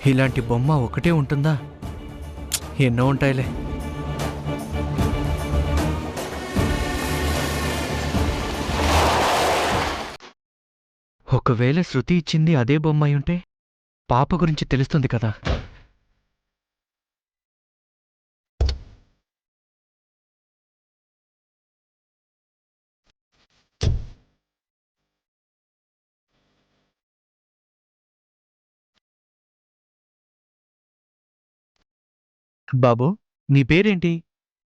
ఇలాంటి బొమ్మ ఒకటే ఉంటుందా? ఎన్నో ఉంటాయిలే. ఒకవేళ శృతి ఇచ్చింది అదే బొమ్మ అయి ఉంటే పాప గురించి తెలుస్తుంది కదా. బాబు, నీ పేరేంటి?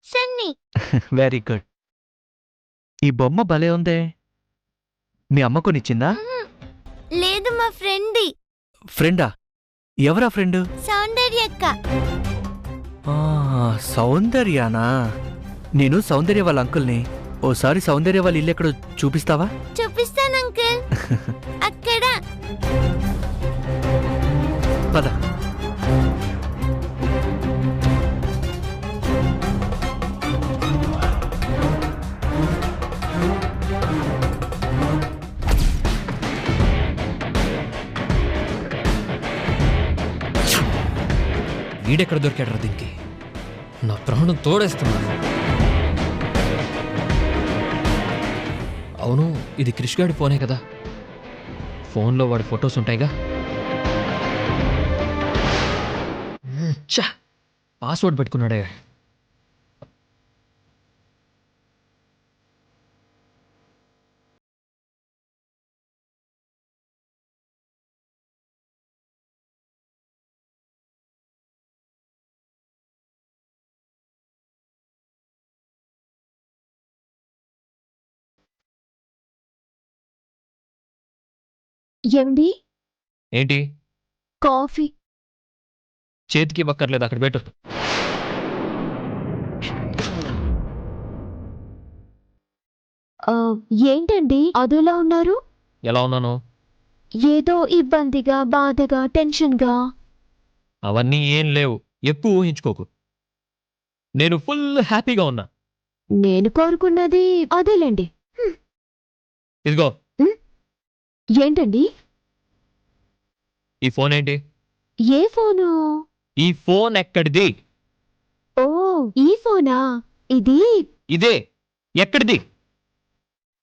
సన్నీ. Very good. ఈ బొమ్మ భలే ఉందే. మీ అమ్మ కొనిచ్చిందా? లేదు, మా ఫ్రెండ్. ఫ్రెండా? ఎవరా ఫ్రెండు? సౌందర్యక్క. సౌందర్యానా? నేను సౌందర్య వాళ్ళ అంకుల్ని. ఓసారి సౌందర్య వాళ్ళ ఇల్లు ఎక్కడో చూపిస్తావా? చూపిస్తాను అంకుల్. అక్కడ. పద. వీడెక్కడ దొరికాడరా దీనికి? నా ప్రాణం తోడేస్తున్నాను. అవును, ఇది క్రిష్ గాడి ఫోనే కదా. ఫోన్లో వాడి ఫొటోస్ ఉంటాయిగా. ఛా, పాస్వర్డ్ పెట్టుకున్నాడే. ఏమండి? ఏంటి? కాఫీ. చేతికి ఇవ్వక్కర్లేదు, అక్కడ పెట్టు. ఏంటండి అదోలా ఉన్నారు? ఎలా ఉన్నాను? ఏదో ఇబ్బందిగా, బాధగా, టెన్షన్గా. అవన్నీ ఏం లేవు, ఎక్కువ ఊహించుకోకు. నేను ఫుల్ హ్యాపీగా ఉన్నా. నేను కోరుకున్నది అదేలేండి. ఇదిగో. ఏంటండి? ఈ ఫోన్ ఏంటి? ఏ ఫోను? ఈ ఫోన్ ఎక్కడిది? ఓ, ఈ ఫోనా? ఇది ఇదే. ఎక్కడిది?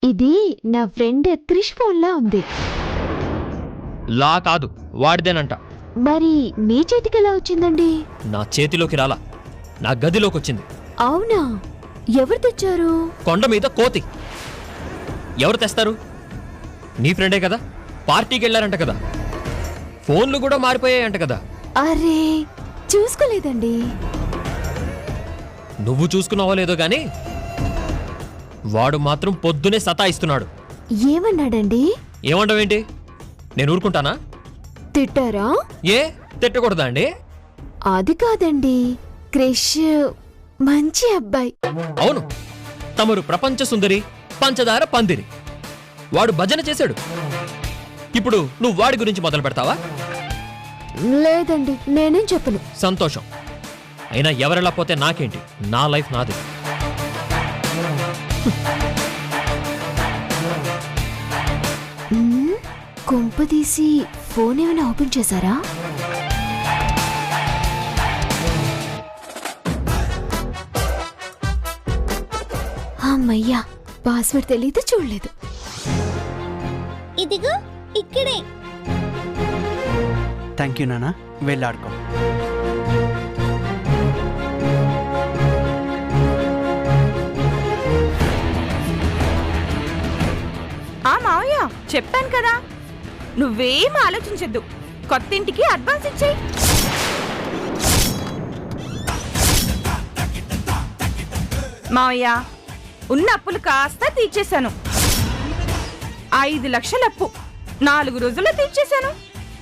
ఇది నా ఫ్రెండ్ క్రిష్ ఫోన్లా ఉంది. లా కాదు, వాడిదేనంట. మరి మీ చేతికి ఎలా వచ్చిందండి? నా చేతిలోకి రాలా, నా గదిలోకి వచ్చింది. అవునా? ఎవరు తెచ్చారు? కొండ మీద కోతి. ఎవరు తెస్తారు? నీ ఫ్రెండే కదా. పార్టీకి వెళ్ళారంట కదా. ఫోన్లు కూడా మారిపోయాయంట కదా. అరే, చూసుకోలేదండి. నువ్వు చూసుకున్నావో లేదో గాని వాడు మాత్రం పొద్దునే సతాయిస్తున్నాడు. ఏమన్నాడండి? ఏమంటావేంటి? నేను ఊరుకుంటానా? తిట్టారా? ఏ, తిట్టకూడదా అండి? అది కాదండి, క్రిష్ మంచి అబ్బాయి. అవును, తమరు ప్రపంచ సుందరి, పంచదార పందిరి. వాడు భజన చేశాడు. ఇప్పుడు నువ్వు వాడి గురించి మొదలు పెడతావా? లేదండి, నేనేం చెప్పను. సంతోషం. అయినా ఎవరెలా పోతే నాకేంటి? నా లైఫ్ నాది. కొంపదీసి ఫోన్ ఏమైనా ఓపెన్ చేశారా? అమ్మయ్యా, పాస్వర్డ్ తెలీదు, చూడలేదు. ఇదిగో ఇక్కడే. థ్యాంక్ యూ నాన్న, వెళ్ళాడుకో. మావయ్య, చెప్పాను కదా, నువ్వేం ఆలోచించద్దు. కొత్తింటికి అడ్వాన్స్ ఇచ్చేయి. మావయ్య, ఉన్న అప్పులు కాస్త తీర్చేశాను. 5 లక్షల అప్పు 4 రోజుల్లో తీర్చేశాను.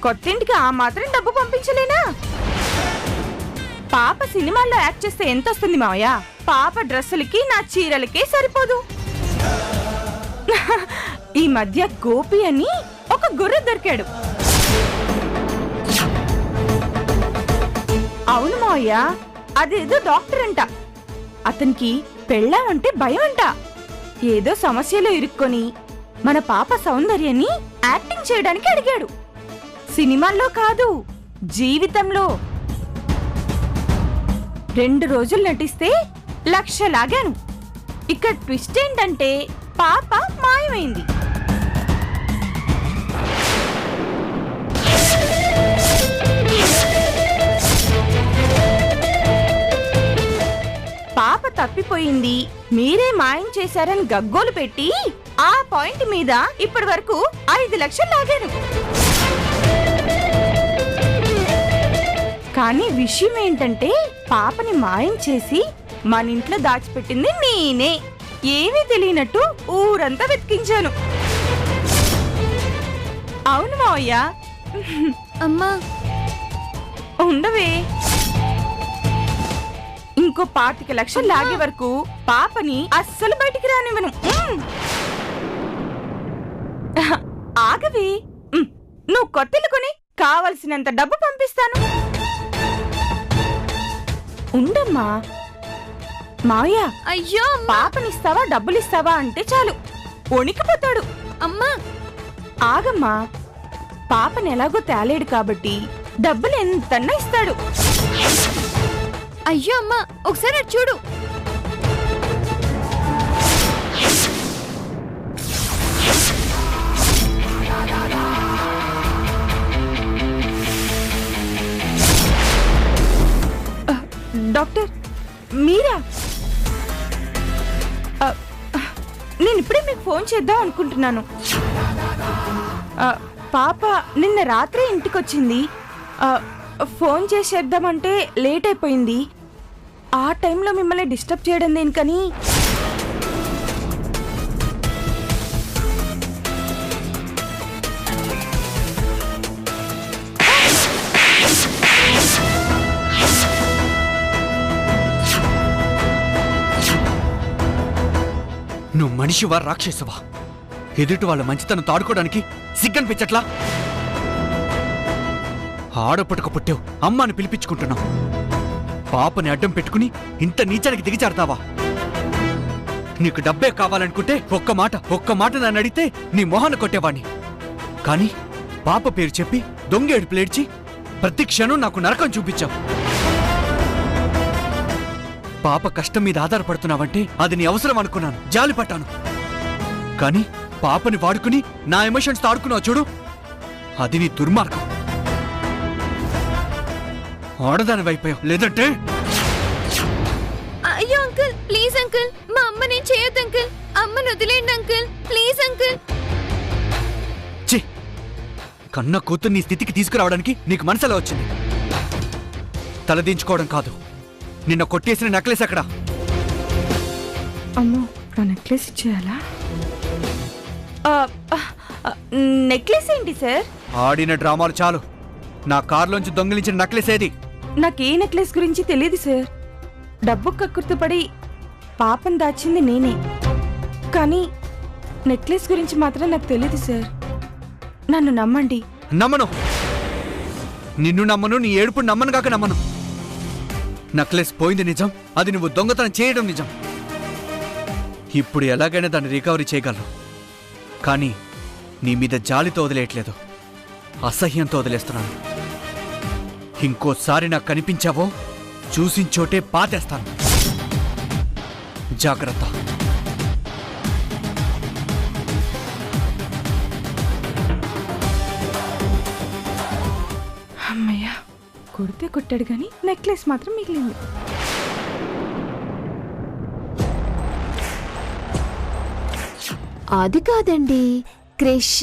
కొత్తింటికి ఆ మాత్రం డబ్బు పంపించలేనా? పాప సినిమాల్లో యాక్ట్ చేస్తే ఎంత వస్తుంది మావయ్య? పాప డ్రెస్సులకి నా చీరలకే సరిపోదు. ఈ మధ్య గోపి అని ఒక గొర్రె దొరికాడు. అవును మావయ్య, అదేదో డాక్టర్ అంట. అతనికి పెళ్ళామంటే భయం అంట. ఏదో సమస్యలో ఇరుక్కొని మన పాప సౌందర్యాన్ని యాక్టింగ్ చేయడానికి అడిగాడు. సినిమాల్లో కాదు, జీవితంలో 2 రోజులు నటిస్తే 1,00,000 లాగాను. ఇక్కడ ట్విస్ట్ ఏంటంటే పాప మాయమైంది. పాప తప్పిపోయింది, మీరే మాయం చేశారని గగ్గోలు పెట్టి ఆ పాయింట్ మీద ఇప్పటి వరకు 5,00,000 లాగాను. కానీ విషయం ఏంటంటే పాపని మాయం చేసి మన ఇంట్లో దాచిపెట్టింది నేనే. ఏమీ తెలియనట్టు ఊరంతా వెతికించాను. అవును మావయ్య. అమ్మా ఉండవే, ఇంకో 25,00,000 లాగే వరకు పాపని అస్సలు బయటికి రానివ్వను. ఆగవే, నువ్వు కొత్తలు కొని కావలసినంత డబ్బు పంపిస్తాను. ఉండమ్మా. మావయ్య, అయ్యో పాపనిస్తావా డబ్బులిస్తావా అంటే చాలు వణికిపోతాడు. అమ్మా ఆగమ్మా, పాపని ఎలాగో తేలేడు కాబట్టి డబ్బులు ఎంతన్నా ఇస్తాడు. అయ్యో అమ్మా ఒకసారి అటు చూడు. డాక్టర్ మీరా? నేను ఇప్పుడే మీకు ఫోన్ చేద్దాం అనుకుంటున్నాను. పాప నిన్న రాత్రి ఇంటికొచ్చింది. ఫోన్ చేసేద్దామంటే లేట్ అయిపోయింది. ఆ టైంలో మిమ్మల్ని డిస్టర్బ్ చేయడం దేనికని. నువ్వు మనిషివా రాక్షసువా? ఎదుటి వాళ్ళ మంచితనం తాడుకోవడానికి సిగ్గనిపించట్లా? ఆడపుటక పుట్టావు, అమ్మాని పిలిపించుకుంటున్నావు. పాపని అడ్డం పెట్టుకుని ఇంత నీచానికి దిగజారుతావా? నీకు డబ్బే కావాలనుకుంటే ఒక్క మాట నన్ను అడిగితే నీ మొహాన్ని కొట్టేవాణ్ణి. కానీ పాప పేరు చెప్పి దొంగేడు ప్లేడ్చి ప్రతి క్షణం నాకు నరకం చూపించావు. పాప కష్టం మీద ఆధారపడుతున్నావంటే అది నీ అవసరం అనుకున్నాను, జాలి పట్టాను. కానీ పాపని వాడుకుని నా ఎమోషన్స్ ఆడుకున్నావు చూడు, అది నీ దుర్మార్గం. ఆడదాని వైపోయావు, లేదంటే. అయ్యో అంకుల్ ప్లీజ్ అంకుల్, మా అమ్మని చేయొద్దు అంకుల్. అమ్మని వదిలేండి అంకుల్, ప్లీజ్ అంకుల్. ఛీ, కన్న కూతురు నీ స్థితికి తీసుకురావడానికి నీకు మనసులో వచ్చింది. తలదించుకోవడం కాదు, నిన్న కొట్టేసిన నెక్లెస్ ఎక్కడా? అమ్మో, నా నెక్లెస్ ఇచ్చేయాలా? నెక్లెస్ ఏంటి సార్? ఆడిన డ్రామాలు చాలు. నా కారులోంచి దొంగిలించిన నెక్లెస్ ఏది? నాకే నెక్లెస్ గురించి తెలియదు సార్. డబ్బు కక్కుర్తుపడి పాపం దాచింది నేనే. కానీ నెక్లెస్ గురించి మాత్రం నాకు తెలియదు సార్. నన్ను నమ్మండి. నమ్మను, నిన్ను నమ్మను, నీ ఏడుపు నమ్మను కాక నమ్మను. నెక్లెస్ పోయింది నిజం, అది నువ్వు దొంగతనం చేయడం నిజం. ఇప్పుడు ఎలాగైనా దాన్ని రికవరీ చేయగలను. కానీ నీ మీద జాలితో వదిలేయట్లేదు, అసహ్యంతో వదిలేస్తున్నాను. ఇంకోసారి నాకు కనిపించావో చూసించోటే పాతేస్తాను. జాగ్రత్త. అమ్మయ్యా, కొడితే కొట్టాడు కానీ నెక్లెస్ మాత్రం మిగిలింది. అది కాదండి, క్రిష్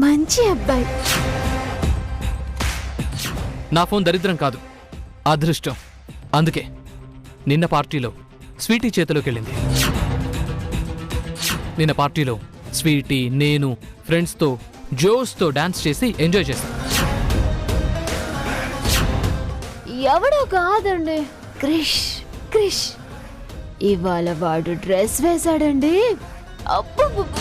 మంచి అబ్బాయి. నా ఫోన్ దరిద్రం కాదు, అదృష్టం. అందుకే నిన్న పార్టీలో స్వీటీ చేతిలోకి వెళ్ళింది. నిన్న పార్టీలో స్వీటీ, నేను ఫ్రెండ్స్తో జోస్తో డాన్స్ చేసి ఎంజాయ్ చేశాను. ఎవడో కాదండి, క్రిష్. క్రిష్ ఇవాళ వాడు డ్రెస్ వేశాడండి. అబ్బబ్బబ్బ.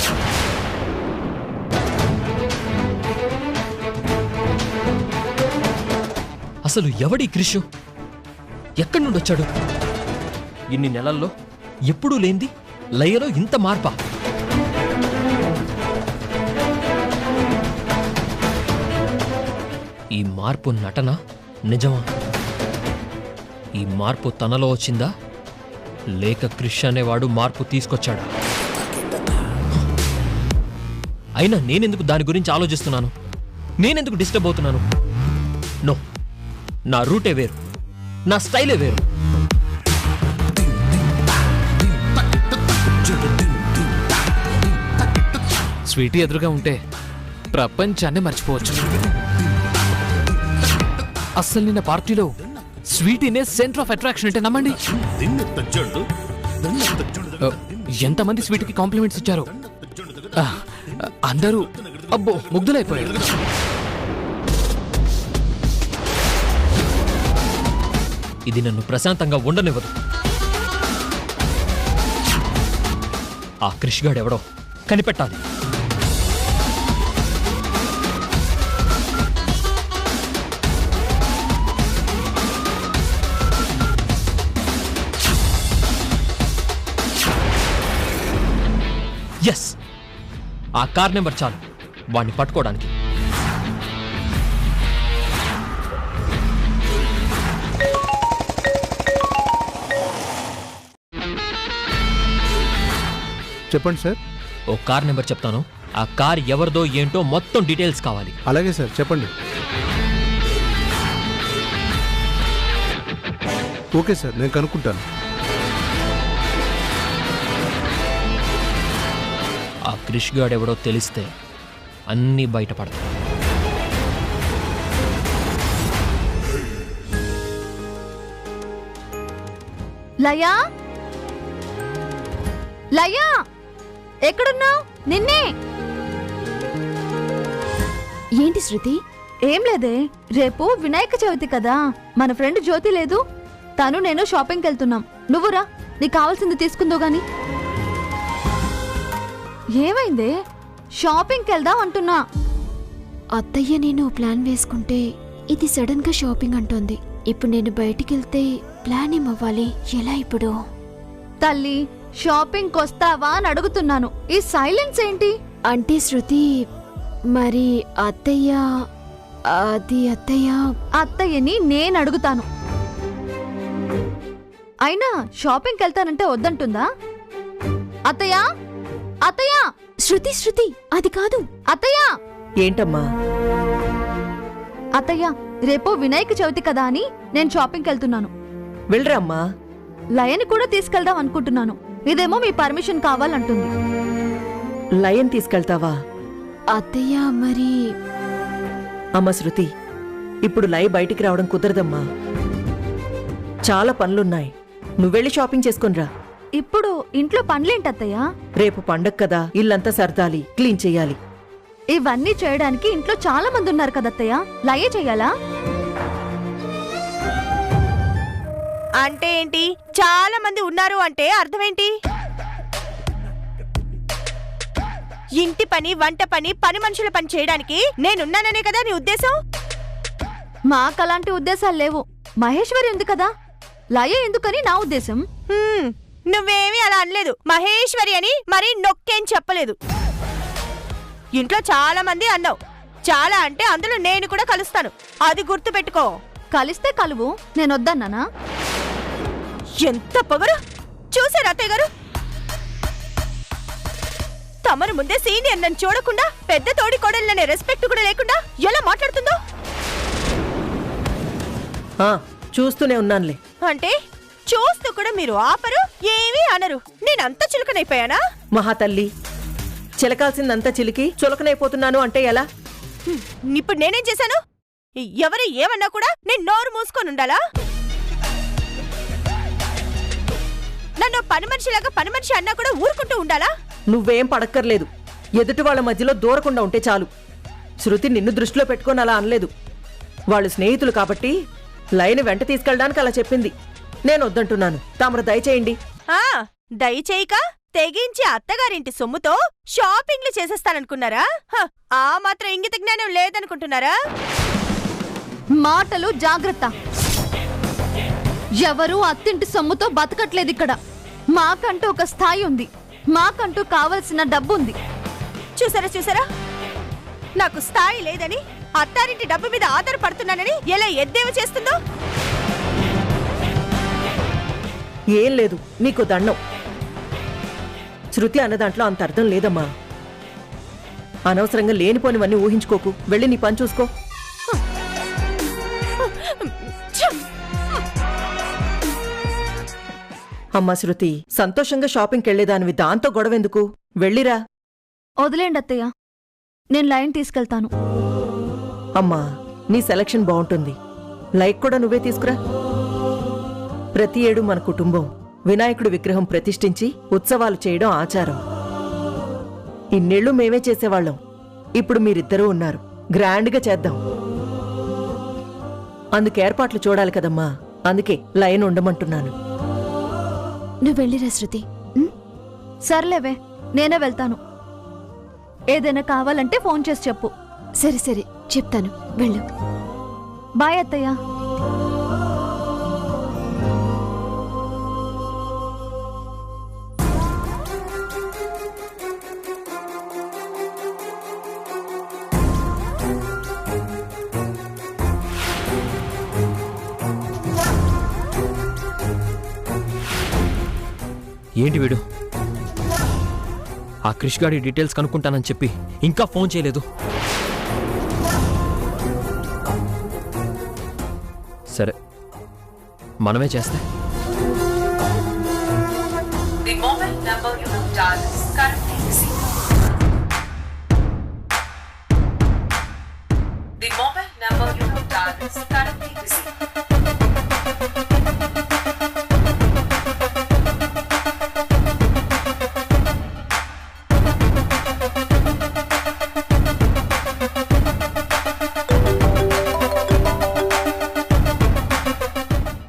అసలు ఎవడి క్రిషు? ఎక్కడి నుండి వచ్చాడు? ఇన్ని నెలల్లో ఎప్పుడూ లేంది లయలో ఇంత మార్పా? ఈ మార్పు నటన నిజమా? ఈ మార్పు తనలో వచ్చిందా లేక క్రిష్ అనేవాడు మార్పు తీసుకొచ్చాడా? అయినా నేనెందుకు దాని గురించి ఆలోచిస్తున్నాను? నేనెందుకు డిస్టర్బ్ అవుతున్నాను? నో, నా రూటే వేరు, నా స్టైలే వేరు. స్వీటీ ఎదురుగా ఉంటే ప్రపంచాన్ని మర్చిపోవచ్చు. అస్సలు నిన్న పార్టీలో స్వీటీనే సెంటర్ ఆఫ్ అట్రాక్షన్ అంటే నమ్మండి. ఎంతమంది స్వీటీకి కాంప్లిమెంట్స్ ఇచ్చారు. అందరూ అబ్బో ముగ్ధులైపోయారు. ఇది నన్ను ప్రశాంతంగా ఉండనివ్వదు. ఆ క్రిష్ గాడు ఎవడో కనిపెట్టాలి. ఎస్, ఆ కార్ నెంబర్ చాలు వాడిని పట్టుకోవడానికి. చెప్పండి సార్. ఓ కార్ నెంబర్ చెప్తాను, ఆ కార్ ఎవరిదో ఏంటో మొత్తం డీటెయిల్స్ కావాలి. అలాగే సార్, చెప్పండి. ఓకే సార్, నేను కనుక్కుంటాను. ఆ క్రిష్ గాడు ఎవడో తెలిస్తే అన్నీ బయటపడతాయి. లయా, లయా, ఎక్కడున్నావు? నిన్నే. ఏంటి శృతి? ఏం లేదే, రేపు వినాయక చవితి కదా, మన ఫ్రెండ్ జ్యోతి లేదు, తను నేను షాపింగ్కి వెళ్తున్నాం. నువ్వురా, నీకు కావాల్సింది తీసుకుందో గాని. ఏమైందే? షాపింగ్కి వెళ్దాం అంటున్నా. అత్తయ్య నేను ప్లాన్ వేసుకుంటే ఇది సడన్ గా షాపింగ్ అంటోంది. ఇప్పుడు నేను బయటికి వెళ్తే ప్లాన్ ఏమవ్వాలి? ఎలా ఇప్పుడు? తల్లి, షాపింగ్కి వస్తావా అని అడుగుతున్నాను. ఈ సైలెన్స్ ఏంటి? అంటే శృతి, మరి అత్తయ్య అత్తయ్యని నేను అడుగుతాను. అయినా షాపింగ్కి వెళ్తానంటే వద్దంటుందా? అత్తయ్య, అత్తయ్య, శృతి అది కాదు. అత్తయ్య. ఏంటమ్మా? అత్తయ్య, రేపు వినాయక చవితి కదా అని నేను షాపింగ్కి వెళ్తున్నాను. వెళ్ళరమ్మా. లయని కూడా తీసుకెళ్దాం అనుకుంటున్నాను. ఇదేమో మీ పర్మిషన్ కావాలంటుంది. లయన్ తీసుకెళ్తావా? అత్తయ్య మరి. అమ్మ శృతి, ఇప్పుడు లయ బయటికి రావడం కుదరదమ్మా. చాలా పనులున్నాయి. నువ్వెళ్ళి షాపింగ్ చేసుకునిరా. ఇప్పుడు ఇంట్లో పనులేంటత్తయ్య? రేపు పండగ కదా, ఇల్లంతా సర్దాలి, క్లీన్ చెయ్యాలి. ఇవన్నీ చేయడానికి ఇంట్లో చాలా మంది ఉన్నారు కదత్తయ్య, లయే చెయ్యాలా? అంటే ఏంటి? చాలా మంది ఉన్నారు అంటే అర్థమేంటి? ఇంటి పని, వంట పని, పని మనుషుల పని చేయడానికి నేనున్నాననే కదా నీ ఉద్దేశం? మాకు అలాంటి ఉద్దేశాలు లేవు. మహేశ్వరి ఉంది కదా, లయ ఎందుకని నా ఉద్దేశం. నువ్వేమీ అలా అనలేదు. మహేశ్వరి అని మరీ నొక్కేం చెప్పలేదు. ఇంట్లో చాలా మంది అన్నావు. చాలా అంటే అందులో నేను కూడా కలుస్తాను, అది గుర్తు పెట్టుకో. కలిస్తే కలువు, నేను వద్దన్నానా? ఎంత పొగరు! చూసారు అత్తయ్య గారు, తమరు ముందే సీనియర్ నన్ను చూడకుండా పెద్ద తోడి కోడలనే రెస్పెక్ట్ కూడా లేకుండా ఎలా మాట్లాడుతుందో. చూస్తూనే ఉన్నానులే. అంటే చూస్తూ కూడా మీరు ఆపరు, ఏమీ అనరు. నేనంత చులకనైపోయానా? మహాతల్లి, చిలకాల్సిందంతా చిలికి చులకనైపోతున్నాను అంటే ఎలా? ఇప్పుడు నేనేం చేశాను? ఎవరు ఏమన్నా కూడా నేను నోరు మూసుకొని ఉండాలా? నన్ను పని మనిషిలాగా పని మనిషి అన్నా కూడా ఊరుకుంటూ ఉండాలా? నువ్వేం పడక్కర్లేదు. ఎదుటి వాళ్ళ మధ్యలో దూరకుండా ఉంటే చాలు. శృతి నిన్ను దృష్టిలో పెట్టుకొని అలా అనలేదు. వాళ్ళు స్నేహితులు కాబట్టి లైన్ వెంట తీసుకెళ్ళడానికి అలా చెప్పింది. నేను వద్దంటున్నాను. తమరు దయచేయండి. దయచేయక తెగించి అత్తగారింటి సొమ్ముతో షాపింగ్లు చేసేస్తాననుకున్నారా? ఆ మాత్రం ఇంగిత జ్ఞానం లేదనుకుంటున్నారా? మాటలు జాగ్రత్త. ఎవరు అత్తింటి సొమ్ముతో బతకట్లేదు ఇక్కడ. మాకంటూ ఒక స్థాయి ఉంది, మాకంటూ కావలసిన డబ్బు ఉంది. చూసారా, నాకు స్థాయి లేదని అత్తారింటి డబ్బు మీద ఆధారపడుతున్నానని ఎలా ఎద్దేవా చేస్తుందో. ఏం లేదు, నీకు దండం. శృతి అన్న దాంట్లో అంత అర్థం లేదమ్మా. అనవసరంగా లేనిపోనివన్నీ ఊహించుకోకు. వెళ్ళి నీ పని చూసుకో. అమ్మా శృతి, సంతోషంగా షాపింగ్కి వెళ్లేదానివి దాంతో గొడవెందుకు? వెళ్ళిరా. వదిలేండి అత్తయ్య, నేను లైన్ తీసుకెళ్తాను. అమ్మా, నీ సెలక్షన్ బాగుంటుంది. లైక్ కూడా నువ్వే తీసుకురా. ప్రతి ఏడు మన కుటుంబం వినాయకుడి విగ్రహం ప్రతిష్ఠించి ఉత్సవాలు చేయడం ఆచారం. ఇన్నేళ్లు మేమే చేసేవాళ్ళం. ఇప్పుడు మీరిద్దరూ ఉన్నారు, గ్రాండ్గా చేద్దాం. అందుకు ఏర్పాట్లు చూడాలి కదమ్మా. అందుకే లైన్ ఉండమంటున్నాను. నువ్వు వెళ్ళిరా శృతి. సర్లేవే, నేనే వెళ్తాను. ఏదైనా కావాలంటే ఫోన్ చేసి చెప్పు. సరే సరే చెప్తాను, వెళ్ళు. బాయ్ అత్తయ్య. ఏంటి వీడు? ఆ క్రిష్ గాడి డీటెయిల్స్ కనుక్కుంటానని చెప్పి ఇంకా ఫోన్ చేయలేదు. సరే, మనమే చేస్తే.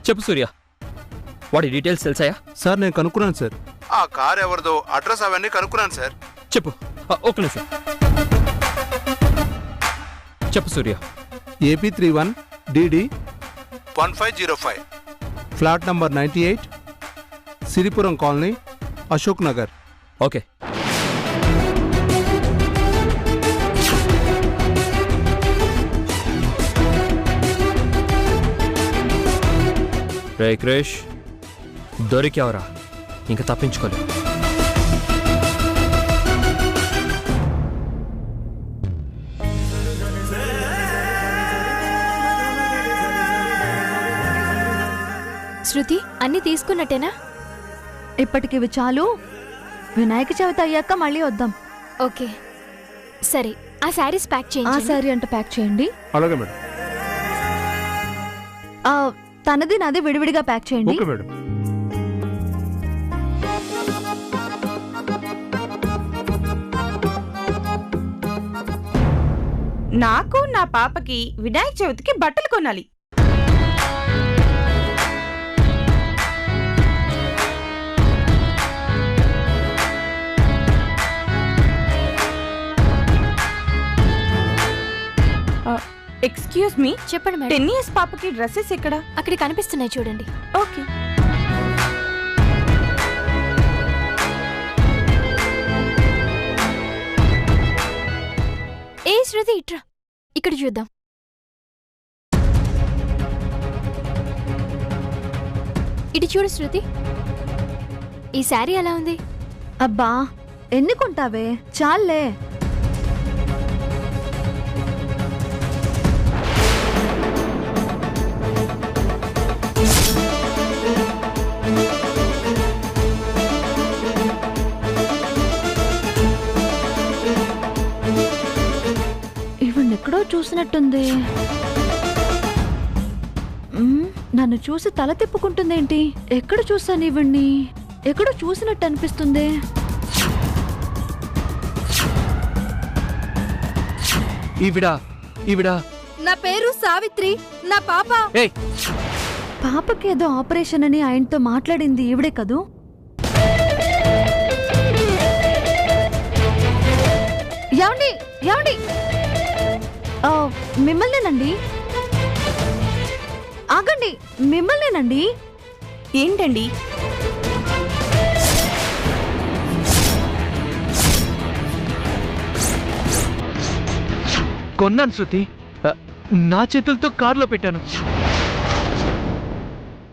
చెప్పు సూర్య, వాడి డీటెయిల్స్ తెలుసాయా? సార్ నేను కనుక్కున్నాను సార్. ఆ కార్ ఎవరిదో, అడ్రస్ అవన్నీ కనుక్కున్నాను సార్. చెప్పు. ఒక నిమిషం చెప్పు Surya. AP31 DD 1505, flat number 98, Siripuram colony, Ashok Nagar. Okay. రే క్రిష్, దొరికావరా? ఇంకా తప్పించుకోలేదు. శృతి, అన్నీ తీసుకున్నట్టేనా? ఇప్పటికి ఇవి చాలు. వినాయక చవితి అయ్యాక మళ్ళీ వద్దాం. ఓకే సరే, ఆ శారీస్ ప్యాక్ ఆ చేయండి. సారీ అంటే ప్యాక్ చేయండి. అలాగే మేడం. తనది నాది విడివిడిగా ప్యాక్ చేయండి. Okay madam. నాకు నా పాపకి వినాయక చవితికి బట్టలు కొనాలి. ఎక్స్క్యూజ్ మీ, చెప్పండి మేడం. 10 years పాపకి డ్రెస్సెస్ ఎక్కడ? అక్కడ కనిపిస్తున్నాయి చూడండి. ఓకే. ఏ శృతి, ఇట్రా, ఇక్కడ చూద్దాం. ఇటు చూడు శృతి, ఈ శారీ ఎలా ఉంది? అబ్బా, ఎన్ని కొంటావే, చాలే. ఇవన్నెక్కడో చూసినట్టుంది. నన్ను చూసి తల తిప్పుకుంటుందేంటి? ఎక్కడ చూసాను ఇవన్నీ? ఎక్కడో చూసినట్టు అనిపిస్తుంది. ఈవిడా నా పేరు సావిత్రి, నా పాప. పాపకేదో ఆపరేషన్ అని ఆయనతో మాట్లాడింది ఈవిడే కదూ? ఏమండి, ఏమండి, మిమ్మల్నేనండి. ఆగండి, మిమ్మల్నేనండి. ఏంటండి? కొన్నాను శృతి, నా చేతులతో కారులో పెట్టాను.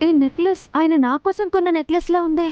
ఈ నెక్లెస్ ఆయన నా కోసం కొన్న నెక్లెస్ లా ఉందే.